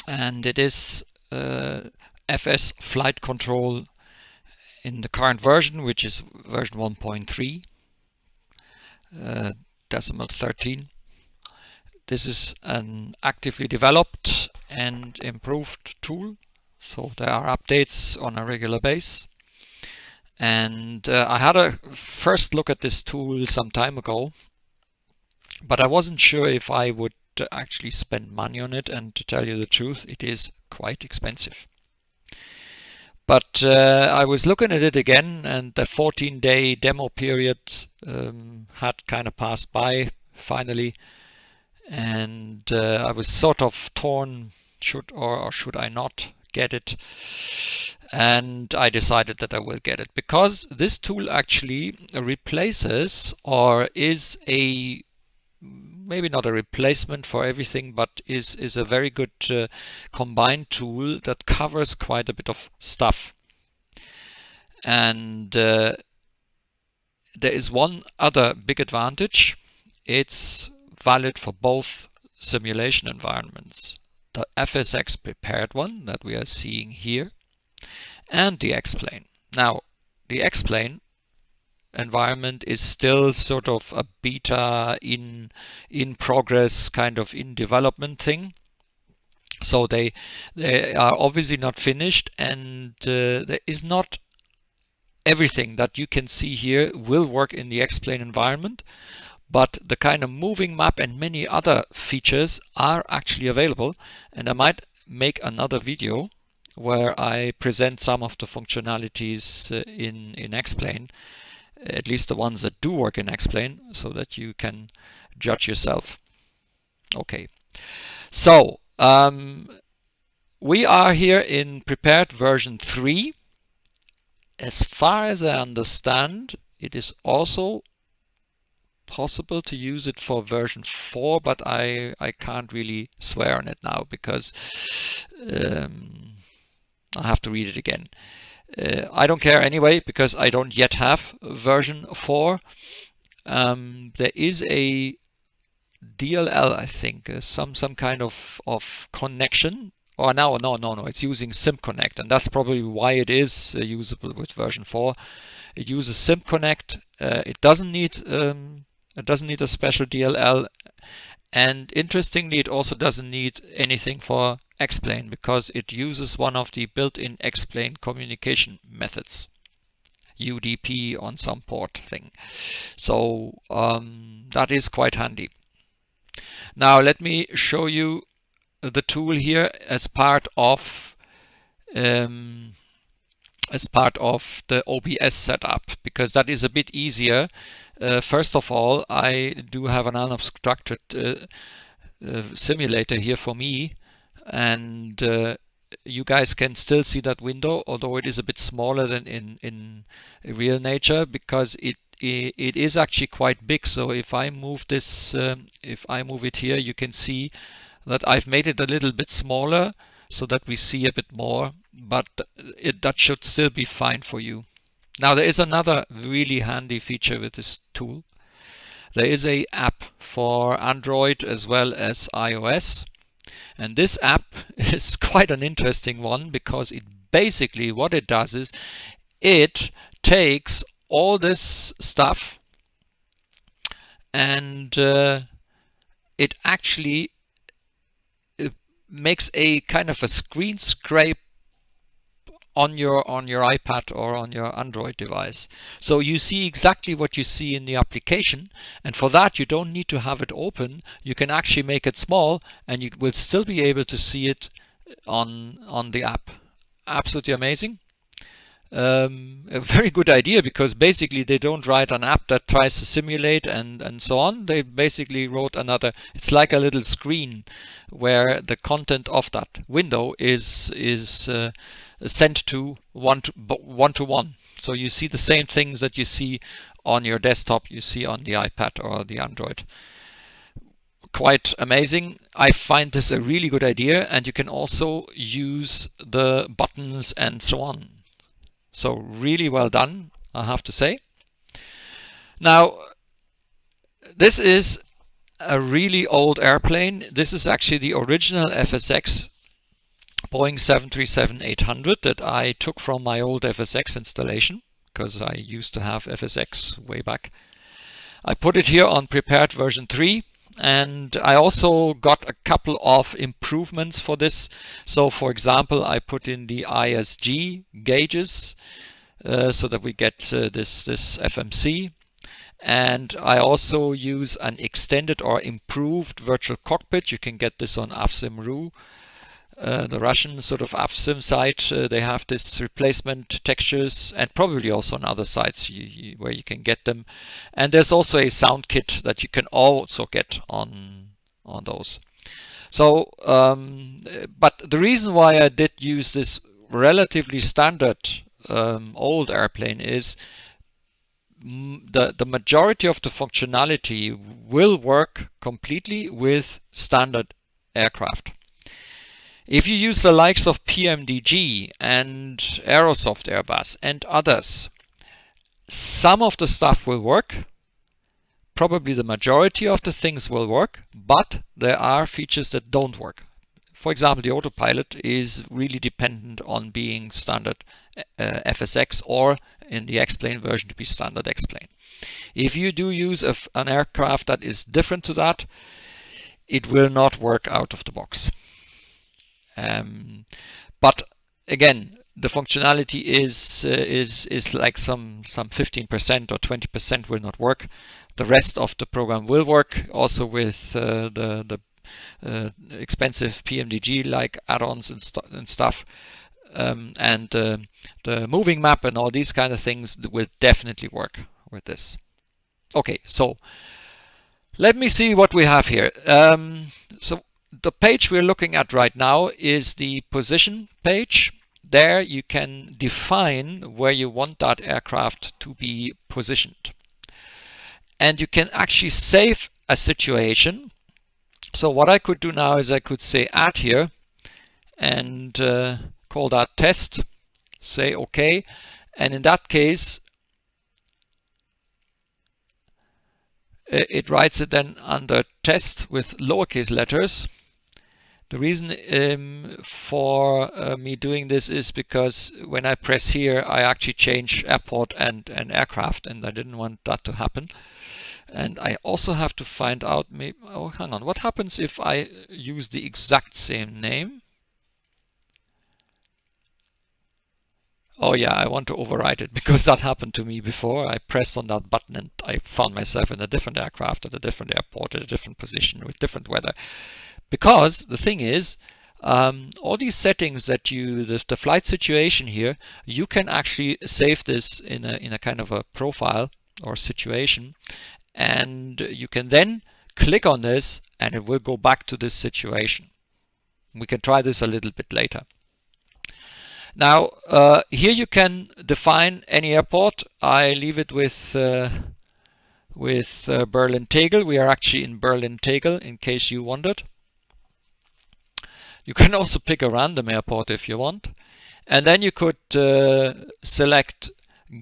and it is FS-FlightControl in the current version, which is version 1.3, decimal 13. This is an actively developed and improved tool, so there are updates on a regular basis. And I had a first look at this tool some time ago, but I wasn't sure if I would actually spend money on it, and to tell you the truth, it is quite expensive. But I was looking at it again, and the 14-day demo period had kind of passed by finally, and I was sort of torn, should I not get it, and I decided that I will get it, because this tool actually replaces, or is a, maybe not a replacement for everything, but is a very good combined tool that covers quite a bit of stuff. And there is one other big advantage. It's valid for both simulation environments, the FSX prepared one that we are seeing here, and the X-Plane. Now, the X-Plane environment is still sort of a beta, in progress, kind of in development thing. So they are obviously not finished, and there is not everything that you can see here will work in the X-Plane environment, but the kind of moving map and many other features are actually available, and I might make another video where I present some of the functionalities in X-Plane, at least the ones that do work in X-Plane, so that you can judge yourself. Okay, so we are here in prepared version 3. As far as I understand, it is also possible to use it for version 4, but I can't really swear on it now, because I have to read it again. I don't care anyway, because I don't yet have version 4. There is a DLL, I think, some kind of connection. Oh, no, it's using SimConnect, and that's probably why it is usable with version 4. It uses SimConnect. It doesn't need a special DLL, and interestingly, it also doesn't need anything for X-Plane, because it uses one of the built-in X-Plane communication methods, UDP on some port thing. So that is quite handy. Now let me show you the tool here as part of the OBS setup, because that is a bit easier. First of all, I do have an unobstructed simulator here for me, and you guys can still see that window, although it is a bit smaller than in real nature, because it is actually quite big. So if I move this, if I move it here, you can see that I've made it a little bit smaller so that we see a bit more, but that should still be fine for you. Now, there is another really handy feature with this tool. There is an app for Android as well as iOS, and this app is quite an interesting one, because it basically, what it does is it takes all this stuff and it actually makes a kind of a screen scrape on your iPad or on your Android device. So you see exactly what you see in the application, and for that you don't need to have it open. You can actually make it small, and you will still be able to see it on the app. Absolutely amazing. A very good idea, because basically they don't write an app that tries to simulate and so on. They basically wrote another, it's like a little screen where the content of that window is sent to one to one. So you see the same things that you see on your desktop, you see on the iPad or the Android. Quite amazing. I find this a really good idea, and you can also use the buttons and so on. So really well done, I have to say. Now, this is a really old airplane. This is actually the original FSX Boeing 737-800 that I took from my old FSX installation, because I used to have FSX way back. I put it here on prepared version 3, and I also got a couple of improvements for this. So for example, I put in the ISG gauges so that we get this FMC. And I also use an extended or improved virtual cockpit. You can get this on AFSIM.ru. The Russian sort of AFSIM site, they have this replacement textures, and probably also on other sites where you can get them. And there's also a sound kit that you can also get on those. So, but the reason why I did use this relatively standard old airplane is the majority of the functionality will work completely with standard aircraft. If you use the likes of PMDG and Aerosoft Airbus and others, some of the stuff will work. Probably the majority of the things will work, but there are features that don't work. For example, the autopilot is really dependent on being standard FSX, or in the X-Plane version to be standard X-Plane. If you do use an aircraft that is different to that, it will not work out of the box. But again, the functionality is like some 15% or 20% will not work. The rest of the program will work, also with the expensive PMDG like add-ons and stuff, and the moving map and all these kind of things will definitely work with this. Okay, so let me see what we have here. So the page we're looking at right now is the position page. There you can define where you want that aircraft to be positioned. And you can actually save a situation. So what I could do now is I could say add here and call that test, say OK, and in that case it writes it then under test with lowercase letters. The reason for me doing this is because when I press here I actually change airport and aircraft, and I didn't want that to happen. And I also have to find out, maybe, oh hang on, what happens if I use the exact same name? Oh yeah, I want to overwrite it, because that happened to me before. I pressed on that button and I found myself in a different aircraft at a different airport at a different position with different weather. Because the thing is, all these settings that the flight situation here, you can actually save this in a kind of a profile or situation, and you can then click on this and it will go back to this situation. We can try this a little bit later. Now here you can define any airport. I leave it with Berlin-Tegel. We are actually in Berlin-Tegel, in case you wondered. You can also pick a random airport if you want. And then you could select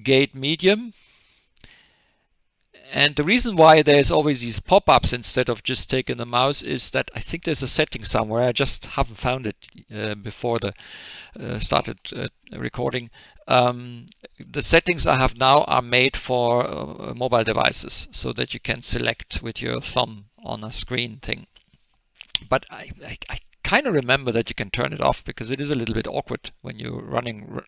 gate medium. And the reason why there's always these pop-ups instead of just taking the mouse is that I think there's a setting somewhere. I just haven't found it before the started recording. The settings I have now are made for mobile devices, so that you can select with your thumb on a screen thing. But I kind of remember that you can turn it off, because it is a little bit awkward when you're running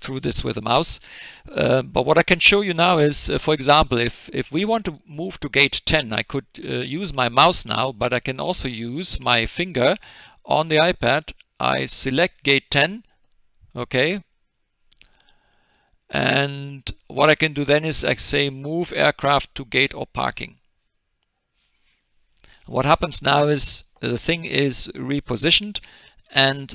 through this with a mouse. But what I can show you now is, for example, if we want to move to gate 10, I could use my mouse now, but I can also use my finger on the iPad. I select gate 10, okay, and what I can do then is I say move aircraft to gate or parking. What happens now is the thing is repositioned and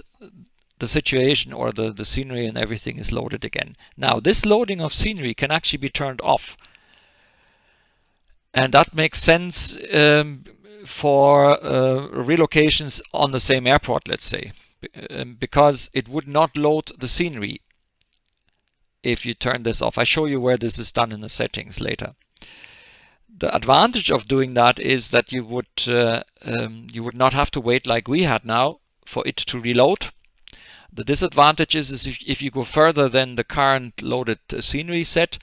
the situation or the scenery and everything is loaded again. Now this loading of scenery can actually be turned off, and that makes sense for relocations on the same airport, let's say, because it would not load the scenery if you turn this off. I show you where this is done in the settings later. The advantage of doing that is that you would not have to wait like we had now for it to reload. The disadvantage is if you go further than the current loaded scenery set,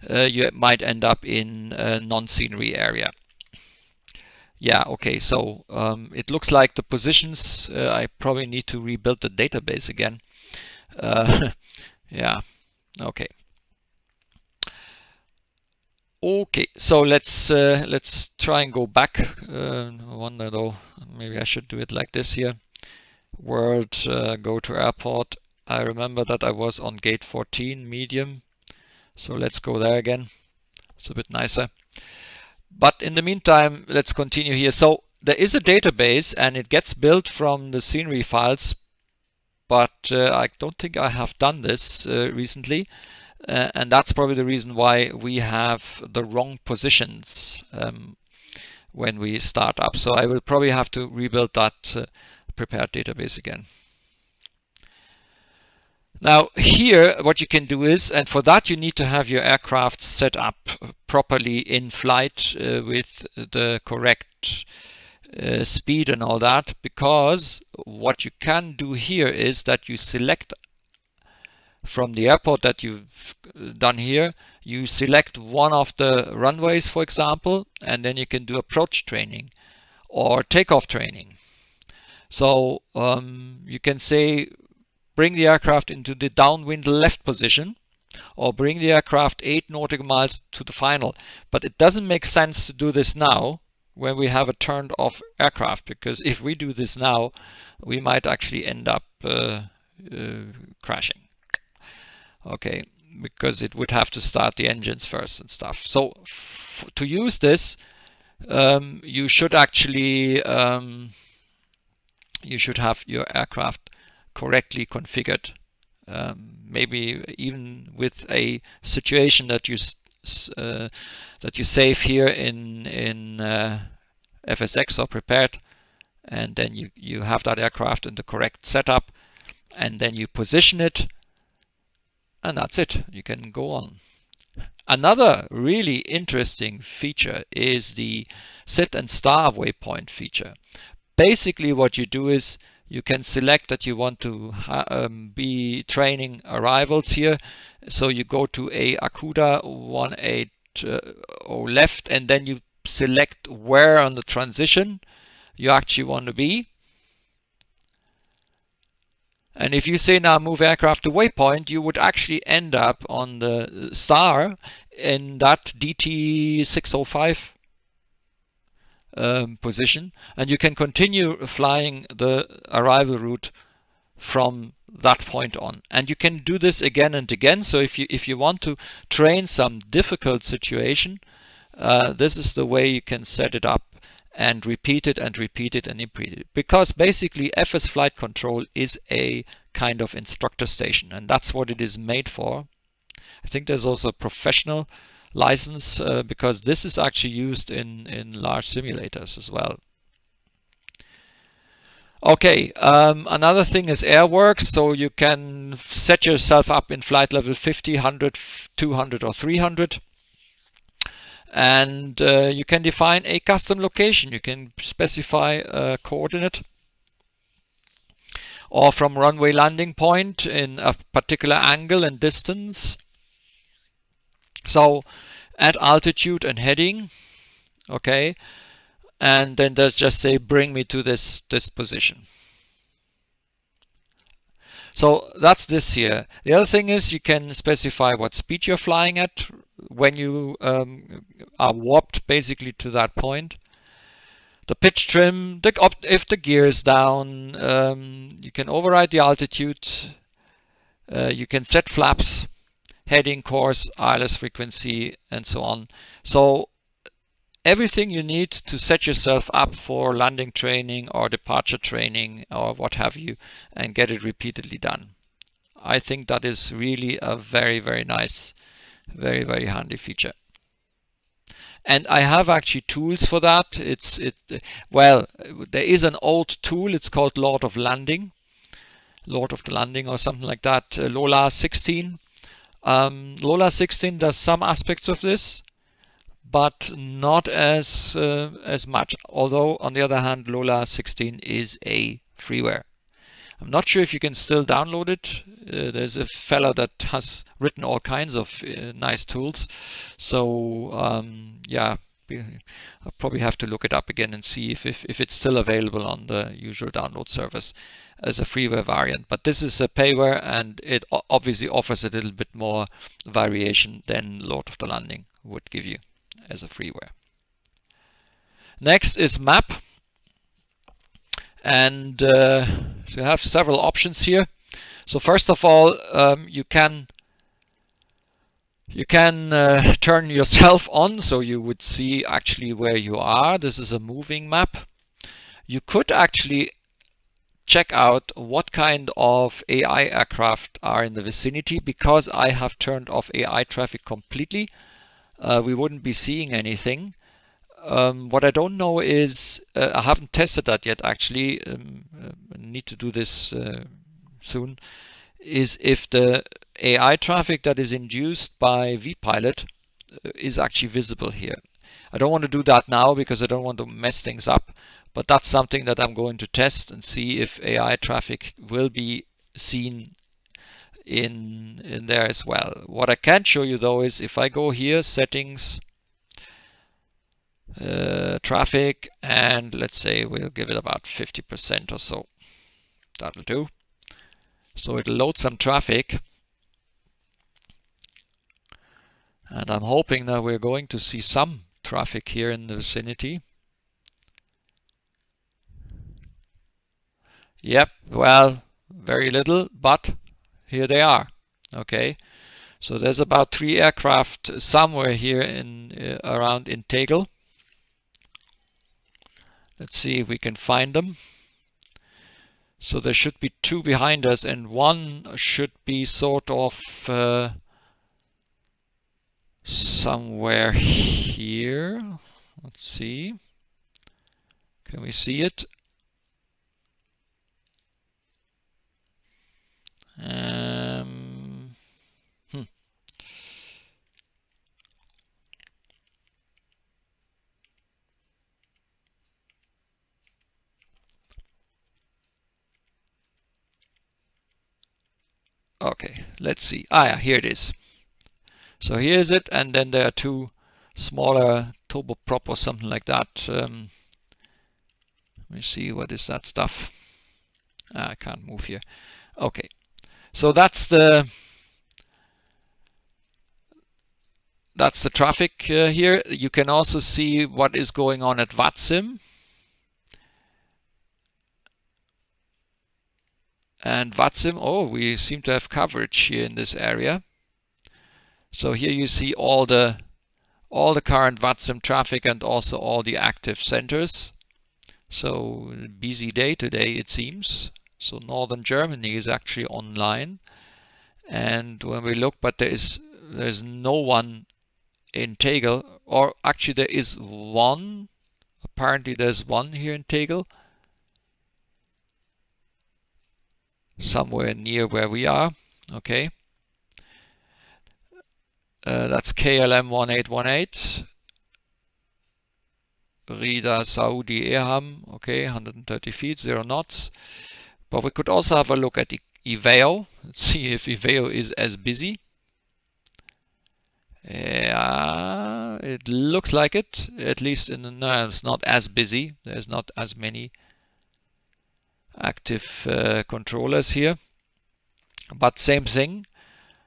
you might end up in a non-scenery area. Yeah, okay, so it looks like the positions, I probably need to rebuild the database again. Yeah, okay. Okay, so let's try and go back. I wonder though, maybe I should do it like this here. World, go to airport. I remember that I was on gate 14, medium. So let's go there again. It's a bit nicer. But in the meantime, let's continue here. So there is a database and it gets built from the scenery files, but I don't think I have done this recently. And that's probably the reason why we have the wrong positions when we start up. So I will probably have to rebuild that prepared database again. Now here what you can do is, and for that you need to have your aircraft set up properly in flight with the correct speed and all that, because what you can do here is that you select from the airport that you've done here, you select one of the runways, for example, and then you can do approach training or takeoff training. So you can say bring the aircraft into the downwind left position, or bring the aircraft 8 nautical miles to the final. But it doesn't make sense to do this now when we have a turned off aircraft, because if we do this now, we might actually end up crashing. Okay, because it would have to start the engines first and stuff. So to use this, you should actually you should have your aircraft correctly configured. Maybe even with a situation that you save here in FSX or prepared, and then you have that aircraft in the correct setup, and then you position it, and that's it. You can go on. Another really interesting feature is the sit and star waypoint feature. Basically what you do is you can select that you want to be training arrivals here. So you go to a Akuda 180 left, and then you select where on the transition you actually want to be. And if you say now move aircraft to waypoint, you would actually end up on the star in that DT 605 position, and you can continue flying the arrival route from that point on. And you can do this again and again. So if you want to train some difficult situation, this is the way you can set it up and repeat it and repeat it and repeat it. Because basically FS-FlightControl is a kind of instructor station, and that's what it is made for. I think there's also a professional license because this is actually used in large simulators as well. Okay, another thing is airworks. So you can set yourself up in flight level 50, 100, 200 or 300. And you can define a custom location. You can specify a coordinate, or from runway landing point in a particular angle and distance. So at altitude and heading, okay, and then there's just say bring me to this position. So that's this here. The other thing is you can specify what speed you're flying at when you are warped basically to that point. The pitch trim, if the gear is down, you can override the altitude, you can set flaps, heading, course, ILS frequency, and so on. So everything you need to set yourself up for landing training or departure training or what have you, and get it repeatedly done. I think that is really a very, very nice, very, very handy feature. And I have actually tools for that. Well, there is an old tool. It's called Lord of the Landing or something like that. Lola 16. Lola 16 does some aspects of this, but not as much. Although on the other hand, Lola 16 is a freeware. I'm not sure if you can still download it. There's a fella that has written all kinds of nice tools. So yeah, I'll probably have to look it up again and see if it's still available on the usual download service as a freeware variant. But this is a payware, and it obviously offers a little bit more variation than Lord of the Landing would give you as a freeware. Next is map. And so you have several options here. So first of all, you can turn yourself on, so you would see actually where you are. This is a moving map. You could actually check out what kind of AI aircraft are in the vicinity. Because I have turned off AI traffic completely, we wouldn't be seeing anything. What I don't know is, I haven't tested that yet actually, I need to do this soon, is if the AI traffic that is induced by vPilot is actually visible here. I don't want to do that now because I don't want to mess things up, but that's something that I'm going to test and see if AI traffic will be seen in there as well. What I can show you though is if I go here, settings, traffic, and let's say we'll give it about 50% or so. That'll do. So it'll load some traffic, and I'm hoping that we're going to see some traffic here in the vicinity. Yep, well, very little, but here they are. Okay, so there's about 3 aircraft somewhere here in around in Tegel. Let's see if we can find them. So there should be 2 behind us, and 1 should be sort of somewhere here. Let's see. Can we see it? Okay, let's see. Ah, yeah, here it is. So here is it, and then there are 2 smaller turboprop or something like that. Let me see, what is that stuff? Ah, I can't move here. Okay, so that's the traffic here. You can also see what is going on at VATSIM. And VATSIM, oh, we seem to have coverage here in this area. So here you see all the current VATSIM traffic and also all the active centers. So busy day today, it seems. So northern Germany is actually online. And when we look, but there's no one in Tegel, or actually there is one. Apparently there's one here in Tegel, somewhere near where we are. Okay, that's KLM 1818 Rida Saudi Eham. Okay, 130 feet, 0 knots. But we could also have a look at the IVEO. Let's see if IVEO is as busy. Yeah, it looks like it. At least no, it's not as busy. There's not as many active controllers here. But same thing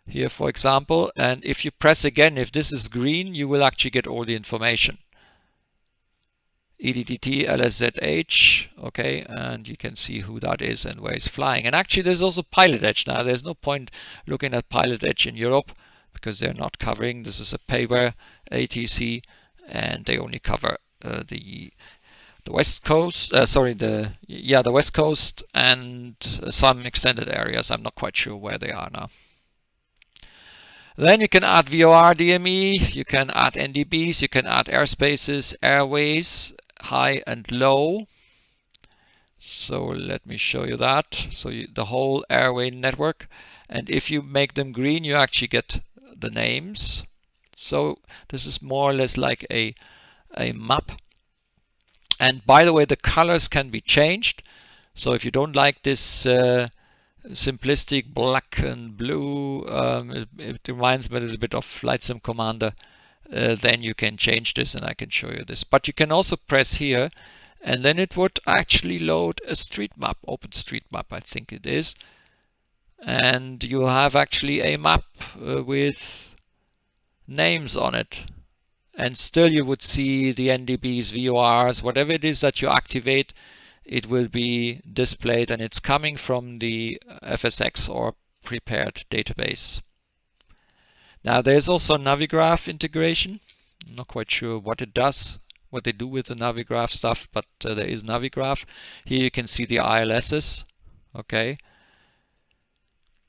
here, for example. And if you press again, if this is green, you will actually get all the information. EDDT LSZH, okay, and you can see who that is and where it's flying. And actually there's also Pilot Edge. Now there's no point looking at Pilot Edge in Europe because they're not covering. This is a payware ATC, and they only cover the West Coast, the West Coast and some extended areas. I'm not quite sure where they are now. Then you can add VOR DME, you can add NDBs, you can add airspaces, airways, high and low. So let me show you that. So the whole airway network, and if you make them green, you actually get the names. So this is more or less like a map. And by the way, the colors can be changed. So if you don't like this simplistic black and blue, it reminds me a little bit of Flight Sim Commander, then you can change this and I can show you this. But you can also press here and then it would actually load a street map, OpenStreetMap I think it is. And you have actually a map with names on it. And still you would see the NDBs, VORs, whatever it is that you activate, it will be displayed, and it's coming from the FSX or prepared database. Now there's also Navigraph integration. I'm not quite sure what it does, what they do with the Navigraph stuff, but there is Navigraph. Here you can see the ILSs, okay,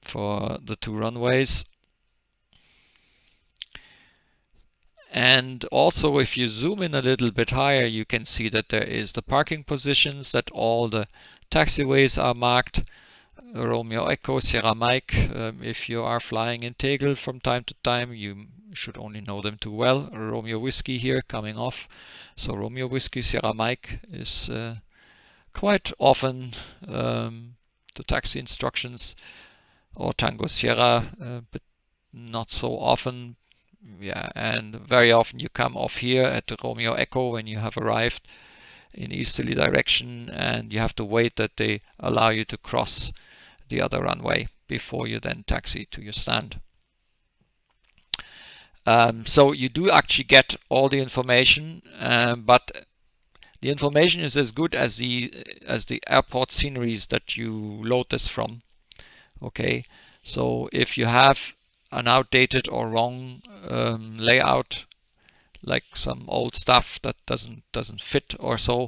for the 2 runways. And also if you zoom in a little bit higher, you can see that there is the parking positions, that all the taxiways are marked. Romeo Echo, Sierra Mike. If you are flying in Tegel from time to time, you should only know them too well. Romeo Whiskey here coming off. So Romeo Whiskey, Sierra Mike is quite often the taxi instructions, or Tango Sierra, but not so often. Yeah, and very often you come off here at the Romeo Echo when you have arrived in easterly direction, and you have to wait that they allow you to cross the other runway before you then taxi to your stand. So you do actually get all the information, but the information is as good as the airport sceneries that you load this from. Okay, so if you have an outdated or wrong layout, like some old stuff that doesn't fit or so,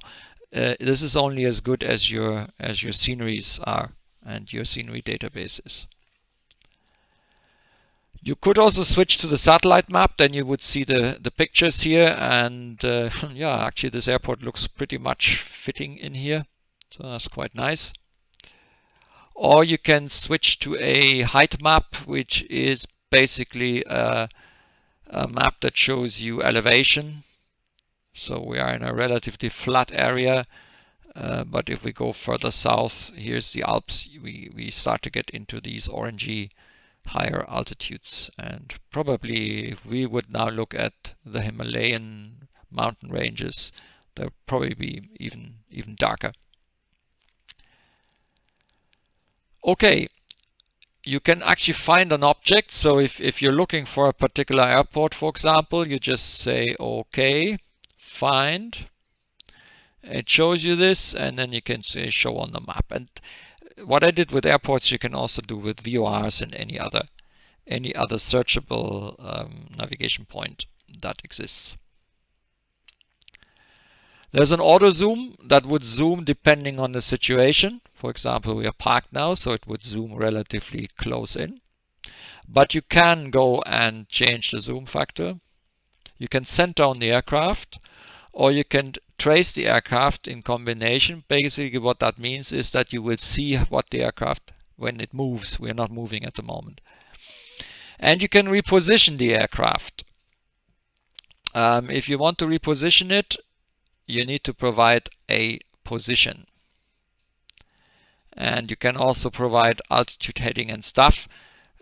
this is only as good as your sceneries are and your scenery databases. You could also switch to the satellite map, then you would see the pictures here, and yeah, actually this airport looks pretty much fitting in here, so that's quite nice. Or you can switch to a height map, which is basically a map that shows you elevation. So we are in a relatively flat area, but if we go further south, here's the Alps, we start to get into these orangey higher altitudes, and probably if we would now look at the Himalayan mountain ranges, they'll probably be even darker. Okay, you can actually find an object. So if you're looking for a particular airport, for example, you just say OK, find. It shows you this, and then you can say show on the map. And what I did with airports, you can also do with VORs and any other searchable navigation point that exists. There's an auto zoom that would zoom depending on the situation. For example, we are parked now, so it would zoom relatively close in. But you can go and change the zoom factor. You can center on the aircraft, or you can trace the aircraft in combination. Basically what that means is that you will see what the aircraft, when it moves, we are not moving at the moment. And you can reposition the aircraft. If you want to reposition it, you need to provide a position. And you can also provide altitude heading and stuff.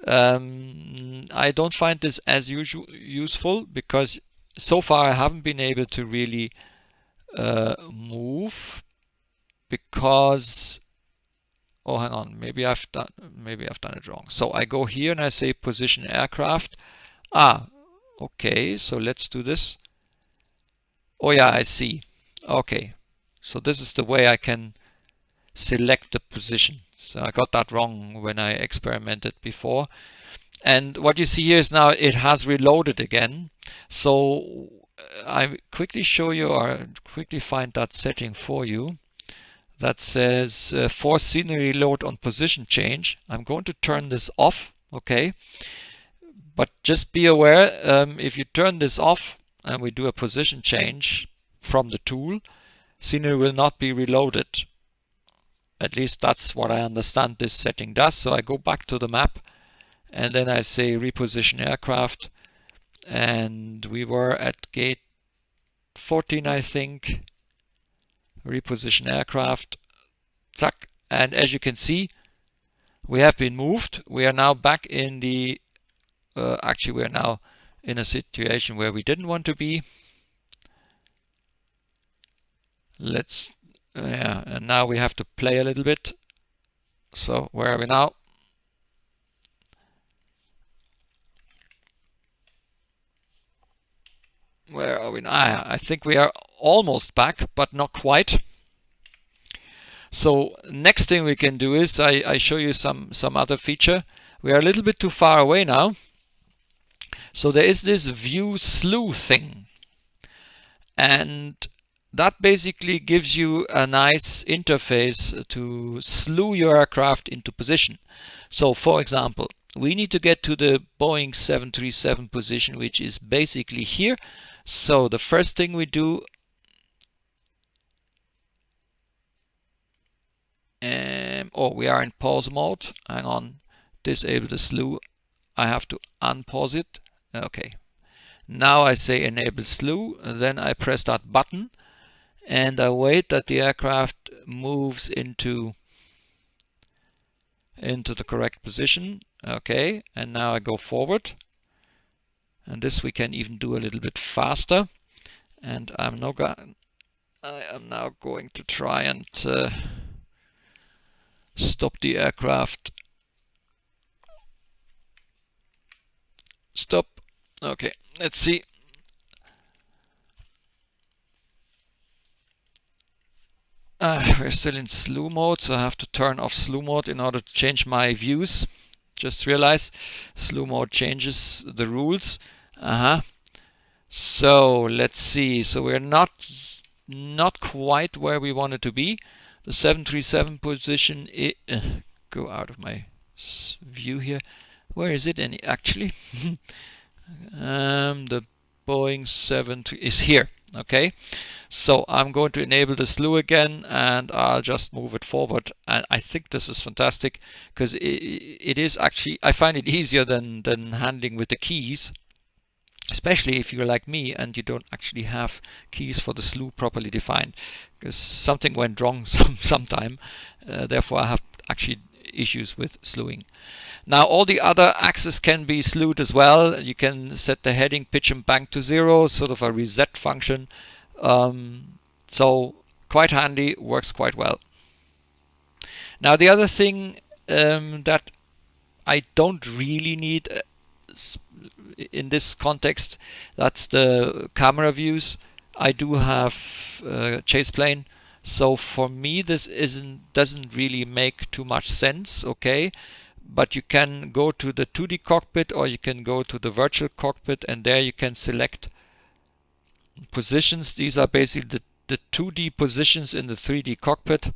I don't find this as useful because so far I haven't been able to really move, because hang on, maybe I've done it wrong. So I go here and I say position aircraft. Okay, so let's do this. Oh yeah, I see. Okay, so this is the way I can select the position. So I got that wrong when I experimented before. And what you see here is now it has reloaded again. So I quickly show you, or quickly find that setting for you that says force scenery load on position change. I'm going to turn this off, okay? But just be aware, if you turn this off and we do a position change from the tool, scenery will not be reloaded. At least that's what I understand this setting does. So I go back to the map and then I say reposition aircraft, and we were at gate 14, I think. Reposition aircraft, zack, and as you can see, we have been moved. We are now back in the actually we are now in a situation where we didn't want to be. Let's yeah, and now we have to play a little bit. So where are we now? Where are we now? I think we are almost back, but not quite. So next thing we can do is I show you some other feature. We are a little bit too far away now. So there is this view slew thing, and that basically gives you a nice interface to slew your aircraft into position. So for example, we need to get to the Boeing 737 position, which is basically here. So the first thing we do, we are in pause mode. Hang on, disable the slew. I have to unpause it. Okay. Now I say enable slew, and then I press that button and I wait that the aircraft moves into the correct position. Okay, and now I go forward. And this we can even do a little bit faster. And I am now going to try and stop the aircraft. Stop. Okay, let's see. We're still in slew mode, so I have to turn off slew mode in order to change my views. Just realize slew mode changes the rules. So let's see. So we're not quite where we wanted to be. The 737 position. Go out of my view here. Where is it? Actually, the Boeing 7 is here. Okay, so I'm going to enable the slew again, and I'll just move it forward. And I think this is fantastic because it is actually, I find it easier than handling with the keys, especially if you're like me and you don't actually have keys for the slew properly defined, because something went wrong sometime. Therefore, I have actually issues with slewing. Now all the other axes can be slewed as well. You can set the heading, pitch and bank to 0, sort of a reset function. So quite handy, works quite well. Now the other thing that I don't really need in this context, that's the camera views. I do have chase plane. So for me this doesn't really make too much sense, okay? But you can go to the 2D cockpit or you can go to the virtual cockpit, and there you can select positions. These are basically the 2D positions in the 3D cockpit,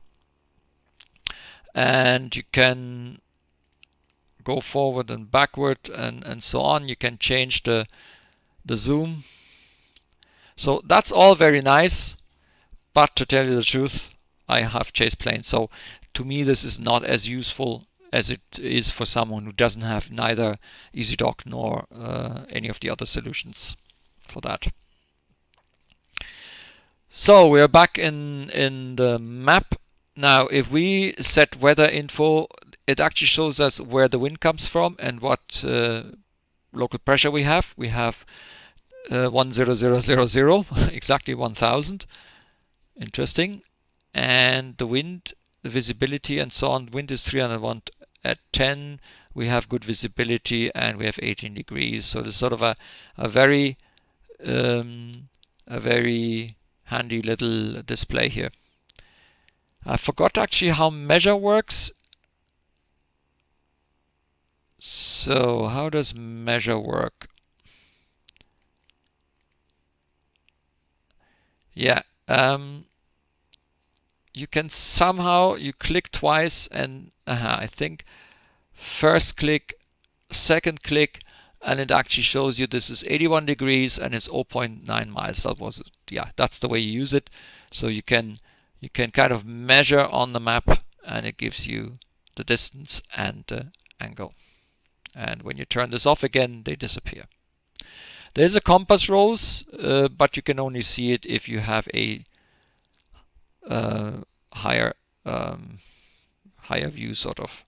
and you can go forward and backward and so on. You can change the zoom. So that's all very nice, but to tell you the truth, I have chase plane, so to me this is not as useful as it is for someone who doesn't have neither EasyDock nor any of the other solutions for that. So we are back in the map. Now if we set weather info, it actually shows us where the wind comes from and what local pressure we have. We have 10000, exactly 1000. Interesting. And the wind, the visibility and so on, wind is 301 at 10. We have good visibility and we have 18 degrees. So there's sort of a very handy little display here. I forgot actually how measure works. So how does measure work? Yeah, you can somehow, you click twice and I think first click, second click, and it actually shows you this is 81 degrees and it's 0.9 miles. That was, yeah, that's the way you use it. So you can kind of measure on the map and it gives you the distance and the angle. And when you turn this off again, they disappear. There's a compass rose, but you can only see it if you have a higher higher view sort of.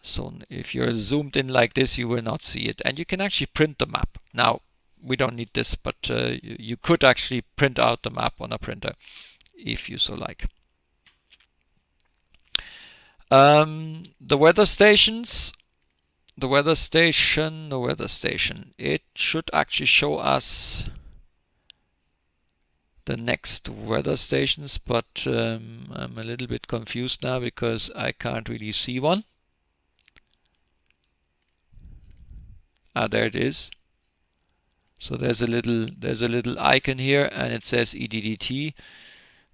So if you're zoomed in like this, you will not see it. And you can actually print the map. Now, we don't need this, but you could actually print out the map on a printer if you so like. The weather stations. The weather station, it should actually show us the next weather stations, but I'm a little bit confused now because I can't really see one. Ah, there it is. So there's a little icon here, and it says EDDT.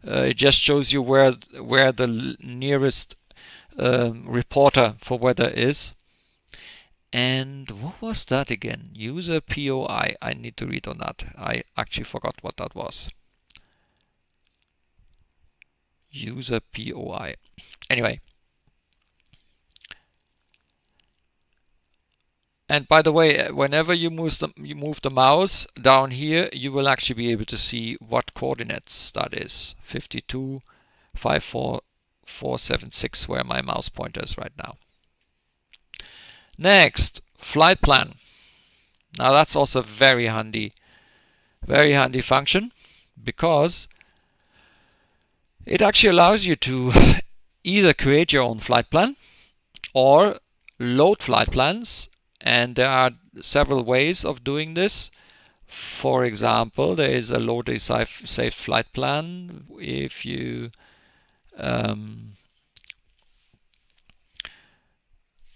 It just shows you where the nearest reporter for weather is. And what was that again? User POI. I need to read on that. I actually forgot what that was. User POI. Anyway. And by the way, whenever you move the mouse down here, you will actually be able to see what coordinates that is. 52, 54, 476, where my mouse pointer is right now. Next, flight plan. Now that's also a very handy function, because it actually allows you to either create your own flight plan or load flight plans, and there are several ways of doing this. For example, there is a load a safe flight plan. If you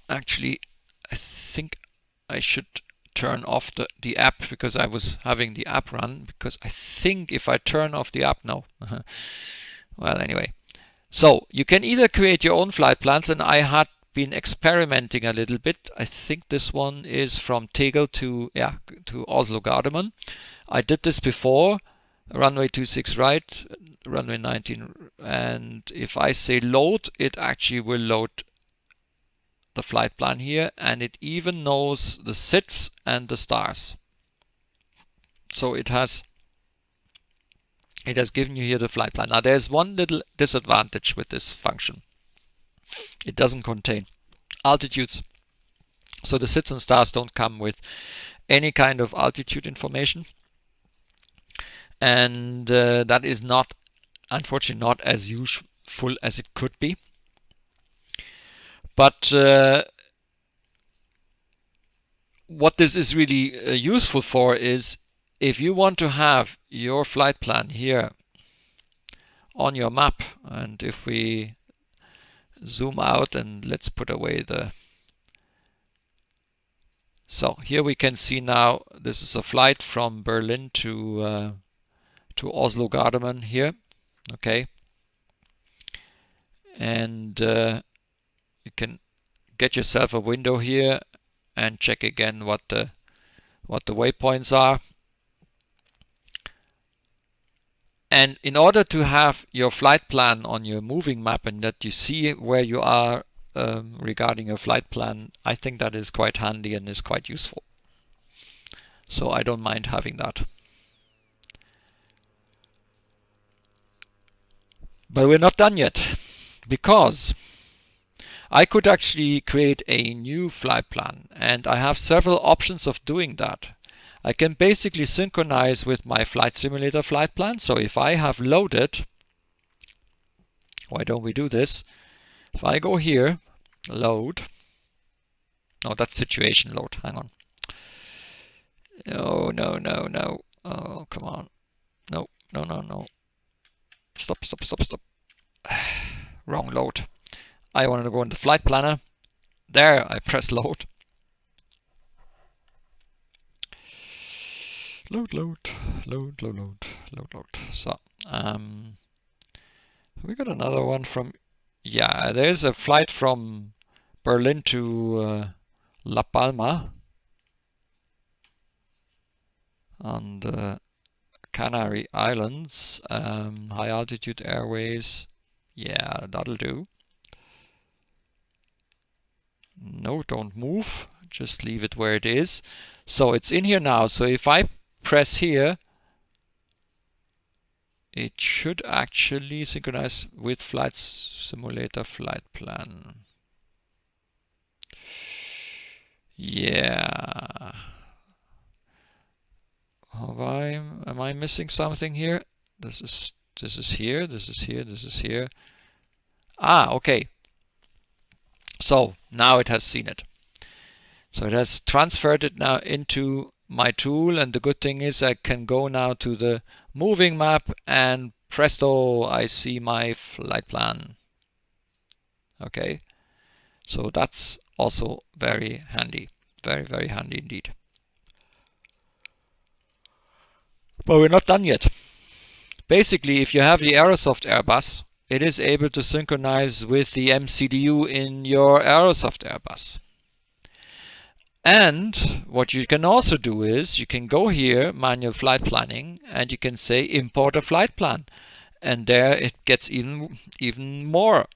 actually, I think I should turn off the app, because I was having the app run, because I think if I turn off the app now, well, anyway. So you can either create your own flight plans, and I had been experimenting a little bit. I think this one is from Tegel to Oslo Gardermoen. I did this before, runway 26 right, runway 19, and if I say load, it actually will load the flight plan here, and it even knows the SIDS and the stars. So it has given you here the flight plan. Now there's one little disadvantage with this function. It doesn't contain altitudes. So the SIDS and stars don't come with any kind of altitude information. And that is not, unfortunately, not as useful as it could be. But what this is really useful for is if you want to have your flight plan here on your map, and if we zoom out and let's put away the... So here we can see now this is a flight from Berlin to Oslo Gardermoen here, okay, and you can get yourself a window here and check again what the waypoints are. And in order to have your flight plan on your moving map and that you see where you are regarding your flight plan, I think that is quite handy and is quite useful. So I don't mind having that. But we're not done yet, because I could actually create a new flight plan, and I have several options of doing that. I can basically synchronize with my flight simulator flight plan. So if I have loaded, why don't we do this? If I go here, load, no, that's situation load, hang on. No, no, no, no, oh, come on. No, no, no, no. Stop, stop, stop, stop. Wrong load. I wanted to go into flight planner. There, I press load. Load, load, load, load, load, load, load. So, we got another one from, yeah, there's a flight from Berlin to La Palma on the Canary Islands, high altitude airways. Yeah, that'll do. No, don't move, just leave it where it is. So it's in here now. So if I press here, it should actually synchronize with flight simulator flight plan. Yeah. Am I missing something here? This is here, this is here, this is here. Ah, okay. So now it has seen it. So it has transferred it now into my tool, and the good thing is I can go now to the moving map and presto, I see my flight plan. Okay, so that's also very handy, very handy indeed. But we're not done yet. Basically, if you have the Aerosoft Airbus, it is able to synchronize with the MCDU in your Aerosoft Airbus. And what you can also do is you can go here, manual flight planning, and you can say import a flight plan. And there it gets even more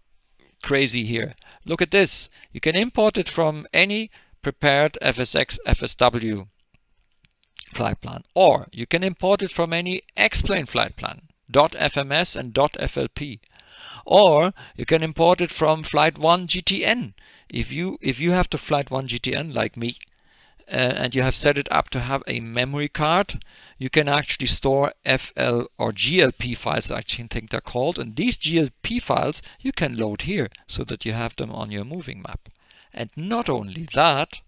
crazy here. Look at this. You can import it from any prepared FSX, FSW flight plan, or you can import it from any X-Plane flight plan, .fms and .flp, or you can import it from Flight 1 GTN. If you have the Flight 1 GTN like me, and you have set it up to have a memory card, you can actually store FL or GLP files, I think they're called, and these GLP files you can load here so that you have them on your moving map. And not only that,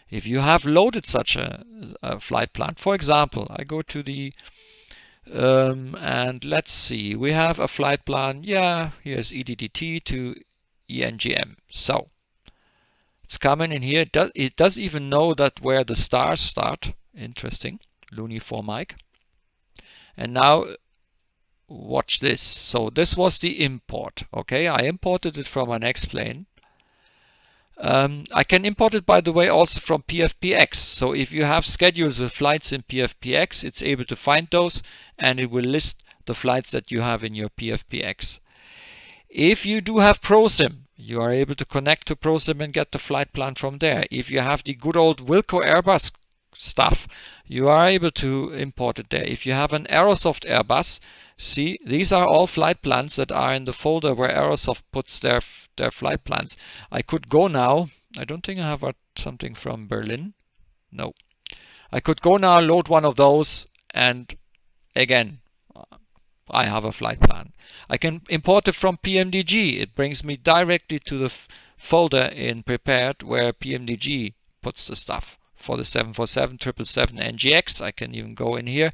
if you have loaded such a flight plan, for example, I go to the and let's see, we have a flight plan. Yeah, here's EDDT to ENGM. So it's coming in here. It does even know that where the stars start. Interesting. Looney 4 Mike. And now watch this. So this was the import. Okay, I imported it from an X-Plane. I can import it, by the way, also from PFPX. So if you have schedules with flights in PFPX, it's able to find those, and it will list the flights that you have in your PFPX. If you do have ProSim, you are able to connect to ProSim and get the flight plan from there. If you have the good old Wilco Airbus stuff, you are able to import it there. If you have an Aerosoft Airbus, see, these are all flight plans that are in the folder where Aerosoft puts their flight plans. I could go now. I don't think I have something from Berlin. No. I could go now, load one of those, and again, I have a flight plan. I can import it from PMDG. It brings me directly to the folder in prepared where PMDG puts the stuff. For the 747, 777, NGX, I can even go in here.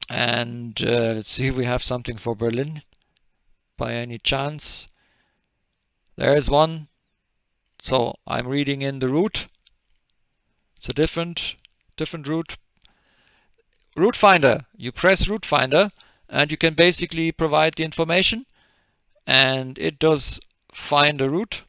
And let's see if we have something for Berlin by any chance. There's one. So I'm reading in the route. It's a different route. Route Finder. You press Route Finder and you can basically provide the information, and it does find a route.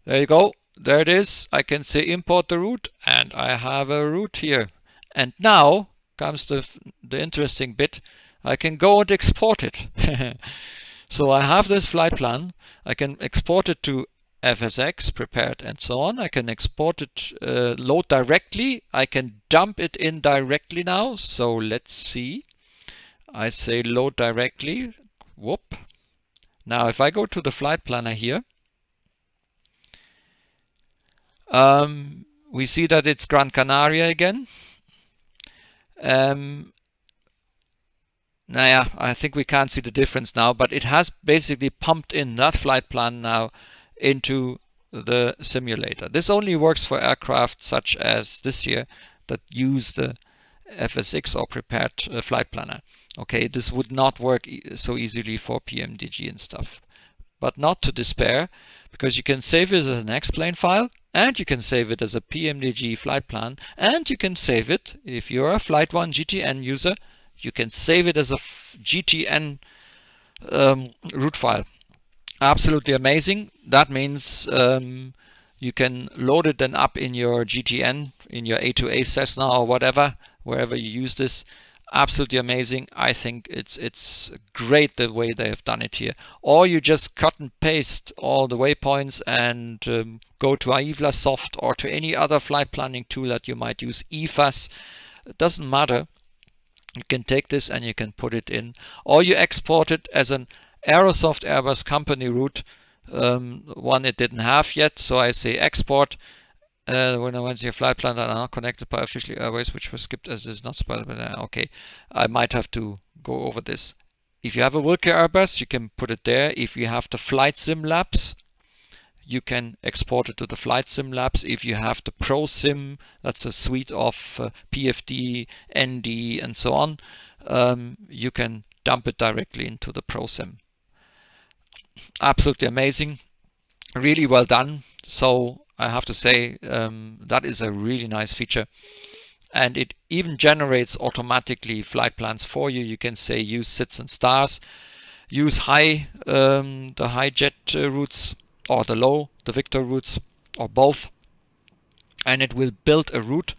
There you go. There it is. I can say import the route, and I have a route here. And now comes the interesting bit. I can go and export it. So I have this flight plan. I can export it to FSX, prepared, and so on. I can export it, load directly. I can dump it in directly now. So let's see. I say load directly. Whoop. Now if I go to the flight planner here, we see that it's Gran Canaria again. I think we can't see the difference now, but it has basically pumped in that flight plan now into the simulator. This only works for aircraft such as this here that use the FSX or prepared flight planner. Okay, this would not work so easily for PMDG and stuff. But not to despair, because you can save it as an X-Plane file, and you can save it as a PMDG flight plan, and you can save it, if you're a Flight 1 GTN user, you can save it as a GTN route file. Absolutely amazing. That means you can load it then up in your GTN, in your A2A Cessna or whatever, wherever you use this. Absolutely amazing. I think it's great the way they have done it here. Or you just cut and paste all the waypoints and go to Aivla Soft or to any other flight planning tool that you might use. EFAS, it doesn't matter. You can take this and you can put it in, or you export it as an Aerosoft Airbus company route, one it didn't have yet. So I say export. When I went to your flight plan that are not connected by official airways, which was skipped as is not supported. Okay, I might have to go over this. If you have a Wilke Airbus, you can put it there. If you have the Flight Sim Labs, you can export it to the Flight Sim Labs. If you have the Pro Sim, that's a suite of PFD, ND, and so on, you can dump it directly into the Pro Sim. Absolutely amazing. Really well done. So I have to say that is a really nice feature. And it even generates automatically flight plans for you. You can say use SIDS and stars, use the high jet routes, or the low, the Victor routes, or both, and it will build a route.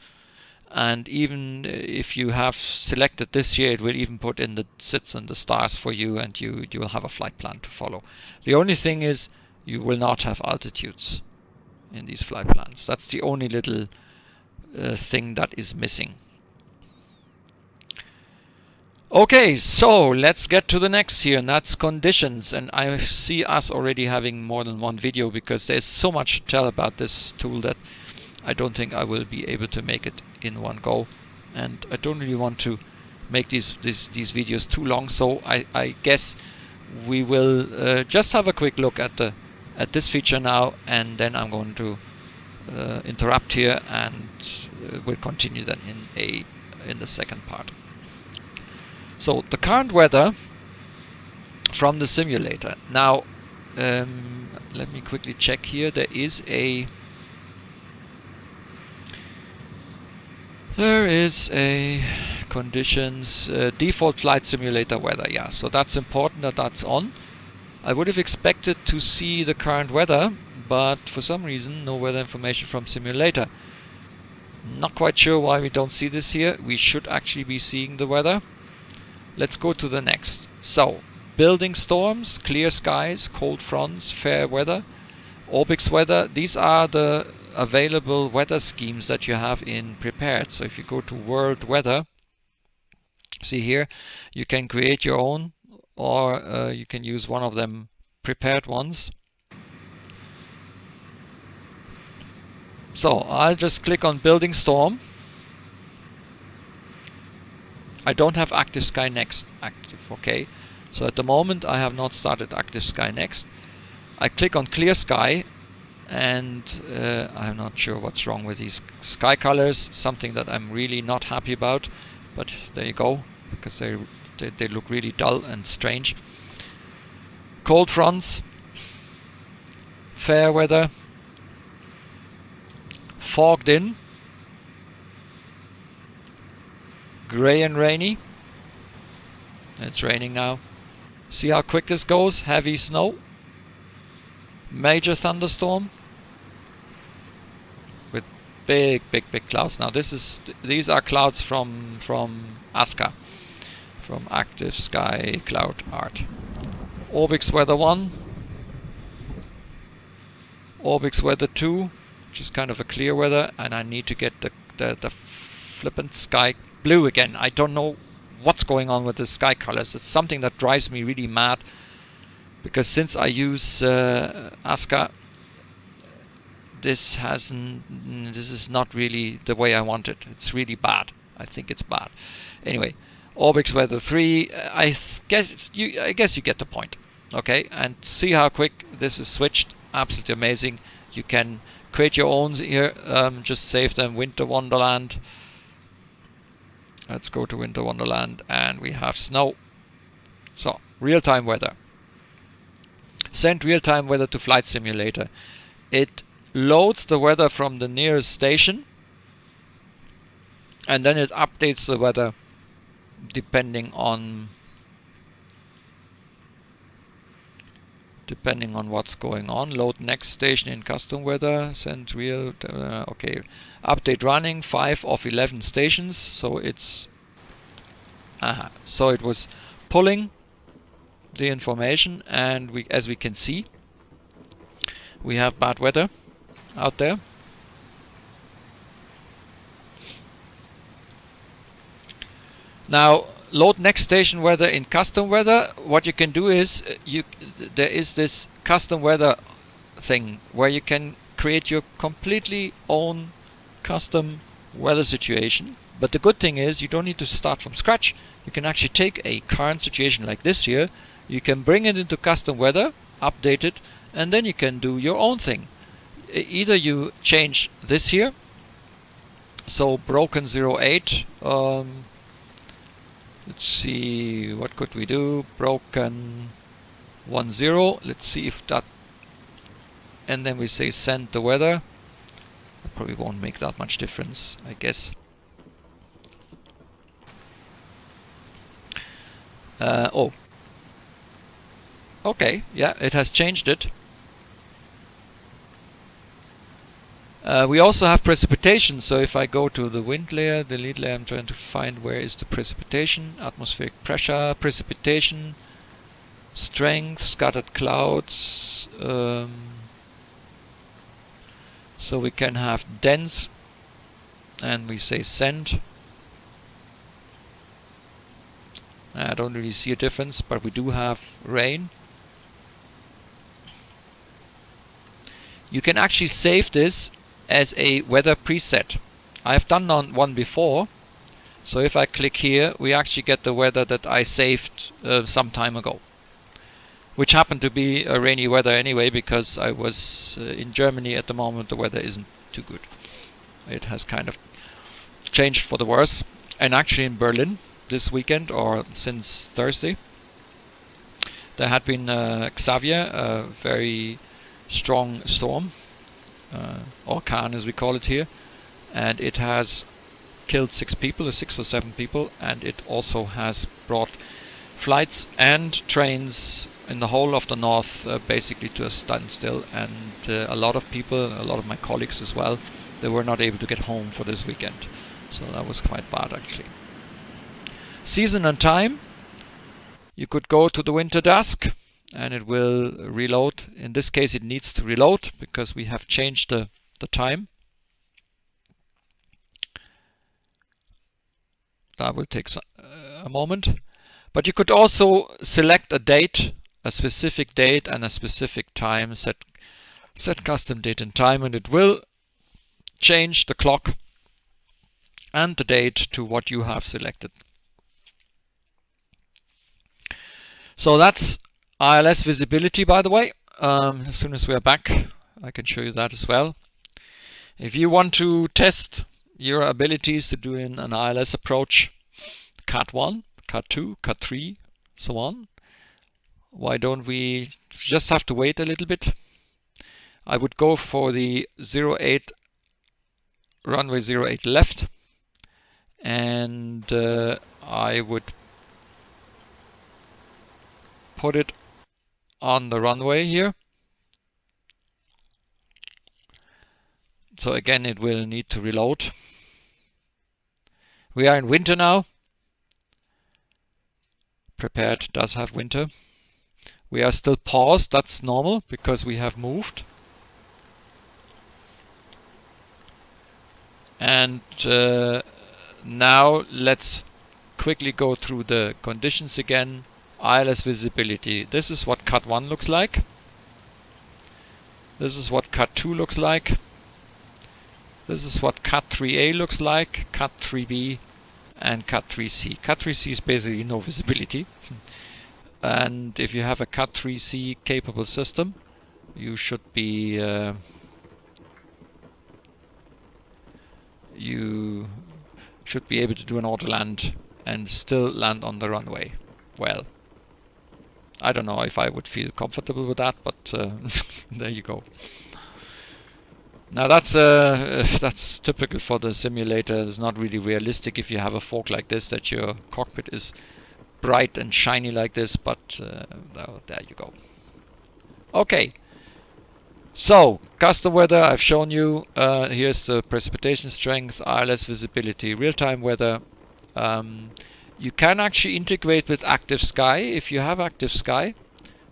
And even if you have selected this here, it will even put in the SIDS and the stars for you, and you will have a flight plan to follow. The only thing is you will not have altitudes in these flight plans. That's the only little thing that is missing. Okay, so let's get to the next here, and that's conditions. And I see us already having more than one video because there's so much to tell about this tool that I don't think I will be able to make it in one go. And I don't really want to make these videos too long, so I guess we will just have a quick look at this feature now, and then I'm going to interrupt here, and we'll continue then in the second part. So the current weather from the simulator. Now let me quickly check here. There is a conditions default flight simulator weather. Yeah, so that's important that that's on. I would have expected to see the current weather, but for some reason no weather information from simulator. Not quite sure why we don't see this here. We should actually be seeing the weather. Let's go to the next. So, building storms, clear skies, cold fronts, fair weather, Orbix weather. These are the available weather schemes that you have in prepared. So if you go to world weather, see here, you can create your own, or you can use one of them prepared ones. So I'll just click on building storm. I don't have Active Sky Next active, okay. So at the moment I have not started Active Sky Next. I click on clear sky, and I'm not sure what's wrong with these sky colors, something that I'm really not happy about, but there you go, because they look really dull and strange. Cold fronts, fair weather, fogged in, grey and rainy. It's raining now. See how quick this goes? Heavy snow, major thunderstorm with big clouds. Now these are clouds from ASCA, from Active Sky Cloud Art. Orbix weather 1, Orbix weather 2, which is kind of a clear weather, and I need to get the flippant sky blue again. I don't know what's going on with the sky colors. It's something that drives me really mad, because since I use ASCA, this is not really the way I want it. It's really bad. I think it's bad. Anyway, Orbix weather 3. I guess you get the point. Okay, and see how quick this is switched. Absolutely amazing. You can create your own here. Just save them. Winter Wonderland. Let's go to Winter Wonderland, and we have snow. So real-time weather. Send real-time weather to Flight Simulator. It loads the weather from the nearest station, and then it updates the weather depending on what's going on. Load next station in custom weather. Send real. Okay, update running 5 of 11 stations. So it's So it was pulling the information, and as we can see, we have bad weather out there. Now, load next station weather in custom weather. What you can do is there is this custom weather thing where you can create your completely own custom weather situation. But the good thing is you don't need to start from scratch. You can actually take a current situation like this here, you can bring it into custom weather, update it, and then you can do your own thing. Either you change this here, so broken 08, let's see, what could we do? Broken 10. Let's see if that, and then we say send the weather. That probably won't make that much difference, I guess. Oh, okay, yeah, it has changed it. We also have precipitation, so if I go to the wind layer, the lead layer, I'm trying to find where is the precipitation, atmospheric pressure, precipitation, strength, scattered clouds, so we can have dense, and we say send. I don't really see a difference, but we do have rain. You can actually save this as a weather preset. I've done one before, so if I click here, we actually get the weather that I saved some time ago, which happened to be a rainy weather anyway, because I was in Germany at the moment. The weather isn't too good. It has kind of changed for the worse. And actually in Berlin this weekend, or since Thursday, there had been Xavier, a very strong storm, orkan as we call it here, and it has killed 6 people, or 6 or 7 people, and it also has brought flights and trains in the whole of the north basically to a standstill, and a lot of people, a lot of my colleagues as well, they were not able to get home for this weekend. So that was quite bad actually. Season and time. You could go to the winter dusk and it will reload. In this case it needs to reload because we have changed the time. That will take a moment. But you could also select a date, a specific date and a specific time, set custom date and time, and it will change the clock and the date to what you have selected. So that's ILS visibility, by the way. As soon as we are back, I can show you that as well. If you want to test your abilities to do an ILS approach, Cat 1, Cat 2, Cat 3, so on, why don't we just have to wait a little bit? I would go for the 08, runway 08 left, and I would put it on the runway here. So again, it will need to reload. We are in winter now. Prepared does have winter. We are still paused, that's normal because we have moved. And now let's quickly go through the conditions again. ILS visibility. This is what Cat 1 looks like. This is what Cat 2 looks like. This is what Cat 3A looks like, Cat 3B and Cat 3C. Cat 3C is basically no visibility. And if you have a Cat 3C capable system, you should be able to do an auto land and still land on the runway. Well, I don't know if I would feel comfortable with that, but there you go. Now that's typical for the simulator. It's not really realistic if you have a fork like this, that your cockpit is bright and shiny like this, but there you go. Okay, so custom weather I've shown you. Here's the precipitation strength, ILS visibility, real-time weather. You can actually integrate with Active Sky. If you have Active Sky,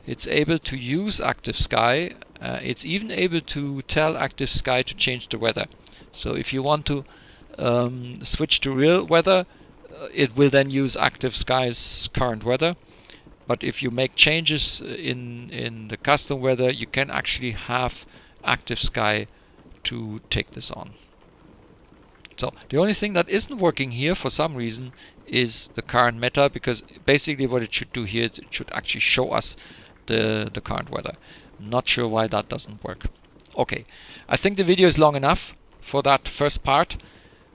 it's able to use Active Sky. It's even able to tell Active Sky to change the weather. So if you want to switch to real weather, it will then use Active Sky's current weather. But if you make changes in the custom weather, you can actually have Active Sky to take this on. So the only thing that isn't working here for some reason is the current meta, because basically what it should do here is it should actually show us the current weather. Not sure why that doesn't work. Okay, I think the video is long enough for that first part,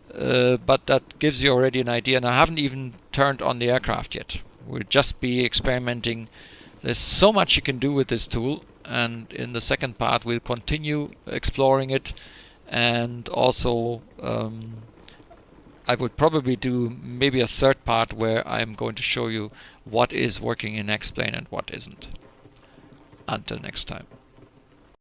but that gives you already an idea, and I haven't even turned on the aircraft yet. We'll just be experimenting. There's so much you can do with this tool, and in the second part we'll continue exploring it, and also I would probably do maybe a third part where I'm going to show you what is working in X-Plane and what isn't. Until next time.